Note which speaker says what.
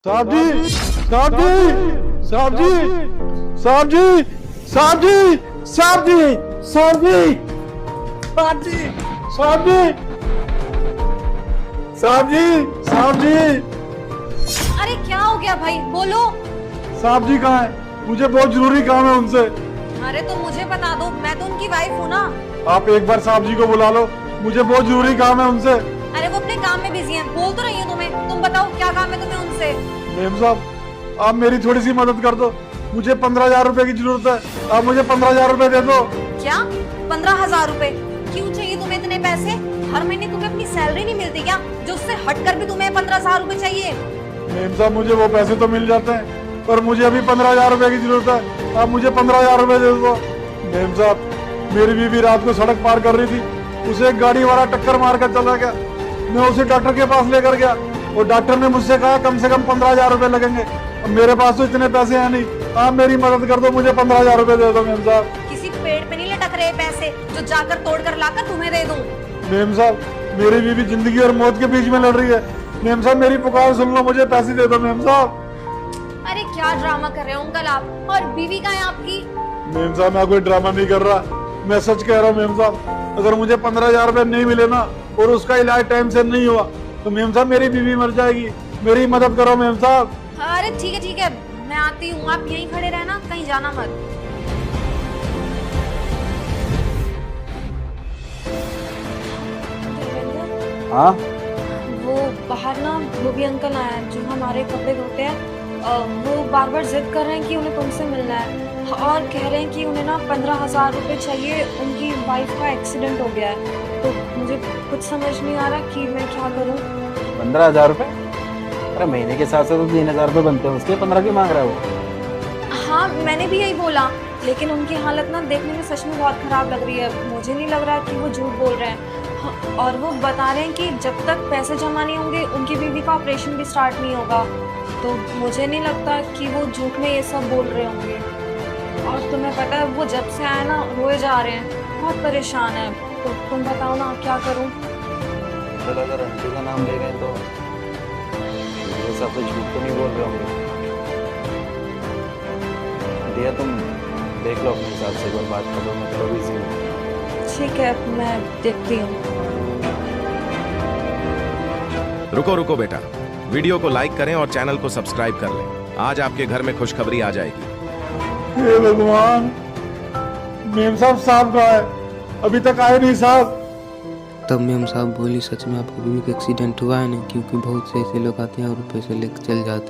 Speaker 1: साहब जी, साहब जी, साहब जी, साहब जी, साहब जी, साहब जी, साहब जी, साहब जी, साहब जी, साहब जी, साहब जी,
Speaker 2: अरे क्या हो गया भाई, बोलो।
Speaker 1: साहब जी कहाँ है? मुझे बहुत जरूरी काम है उनसे।
Speaker 2: अरे तो मुझे बता दो, मैं तो उनकी वाइफ हूँ ना।
Speaker 1: आप एक बार साहब जी को बुला लो, मुझे बहुत जरूरी काम है उनसे।
Speaker 2: अरे वो अपने काम में बिजी हैं, बोल तो रही हूँ तुम्हें। तुम बताओ क्या काम है तुम्हें उनसे।
Speaker 1: मेम साहब, आप मेरी थोड़ी सी मदद कर दो। मुझे 15,000 रुपए की जरूरत है। आप मुझे 15,000 रुपए दे दो।
Speaker 2: क्या 15,000 रुपए? क्यों चाहिए तुम्हें इतने पैसे? हर महीने तुम्हें अपनी सैलरी नहीं मिलती क्या, जो उससे हटकर भी तुम्हें 15,000 रुपए चाहिए?
Speaker 1: मेम साहब, मुझे वो पैसे तो मिल जाते हैं, पर मुझे अभी 15,000 रुपए की जरूरत है। आप मुझे 15,000 रुपए दे दो। मेम साहब, मेरी बीवी रात को सड़क पार कर रही थी, उसे एक गाड़ी वाला टक्कर मार कर चला गया। मैं उसे डॉक्टर के पास लेकर गया, और डॉक्टर ने मुझसे कहा कम से कम 15,000 रुपए लगेंगे। अब मेरे पास तो इतने पैसे हैं नहीं। आप मेरी मदद कर दो, मुझे 15,000 रुपए दे दो मेम साहब।
Speaker 2: किसी पेड़ पे नहीं लटक रहे पैसे जो जाकर तोड़ कर लाकर तुम्हें दे दूं।
Speaker 1: मेम साहब, मेरी बीवी जिंदगी और मौत के बीच में लड़ रही है। मेम साहब, मेरी पुकार सुन लो, मुझे पैसे दे दो मेम साहब।
Speaker 2: अरे क्या ड्रामा कर रहे हो अंकल आप? और बीवी कहाँ है आपकी?
Speaker 1: मेम साहब, मैं कोई ड्रामा नहीं कर रहा, मैं सच कह रहा हूँ मेम साहब। अगर मुझे 15,000 रुपए नहीं मिले ना, और उसका इलाज टाइम से नहीं हुआ, तो मेम साहब मेरी बीवी मर जाएगी। मेरी मदद करो मेम साहब।
Speaker 2: अरे ठीक है, मैं आती हूँ। आप यहीं खड़े रहना, कहीं जाना मत।
Speaker 3: हाँ,
Speaker 2: वो बाहर ना धोबी अंकल आए हैं जो हमारे कपड़े धोते हैं। वो बार बार जिद कर रहे हैं कि उन्हें तुमसे मिलना है, और कह रहे हैं कि उन्हें ना 15,000 रुपए चाहिए। उनकी वाइफ का एक्सीडेंट हो गया है, तो मुझे कुछ समझ नहीं आ रहा कि मैं क्या करूं।
Speaker 3: 15,000 रुपये? अरे महीने के साथ साथ तो 3,000 रुपये बनते हैं, उसके 15 क्यों मांग रहा है वो?
Speaker 2: हाँ, मैंने भी यही बोला, लेकिन उनकी हालत ना देखने में सच में बहुत खराब लग रही है। मुझे नहीं लग रहा कि वो झूठ बोल रहे हैं। हाँ, और वो बता रहे हैं कि जब तक पैसे जमा नहीं होंगे उनकी बीवी का ऑपरेशन भी स्टार्ट नहीं होगा। तो मुझे नहीं लगता कि वो झूठ में ये सब बोल रहे होंगे। और तुम्हें पता है, वो जब से आए ना रोए जा रहे हैं, बहुत परेशान है। तो तुम बताओ ना क्या करूं।
Speaker 3: तो अगर आंटी का नाम ले रहे हैं तो मेरे हिसाब से झूठ तो नहीं बोल रहे होंगे। दिया, तुम देख लो अपने हिसाब से, एक बार बात कर लो। मैं थोड़ा बिजी हूँ।
Speaker 2: ठीक है, मैं देखती हूँ।
Speaker 4: रुको रुको बेटा, वीडियो को लाइक करें और चैनल को सब्सक्राइब कर लें। आज आपके घर में खुशखबरी आ जाएगी।
Speaker 1: हे भगवान, मेम साहब साहब कहाँ है? अभी तक आए नहीं साहब।
Speaker 5: तब मेम साहब बोली, सच में आपकी बीवी का एक्सीडेंट हुआ है ना, क्योंकि बहुत से ऐसे लोग आते हैं और पैसे लेकर चल जाते हैं।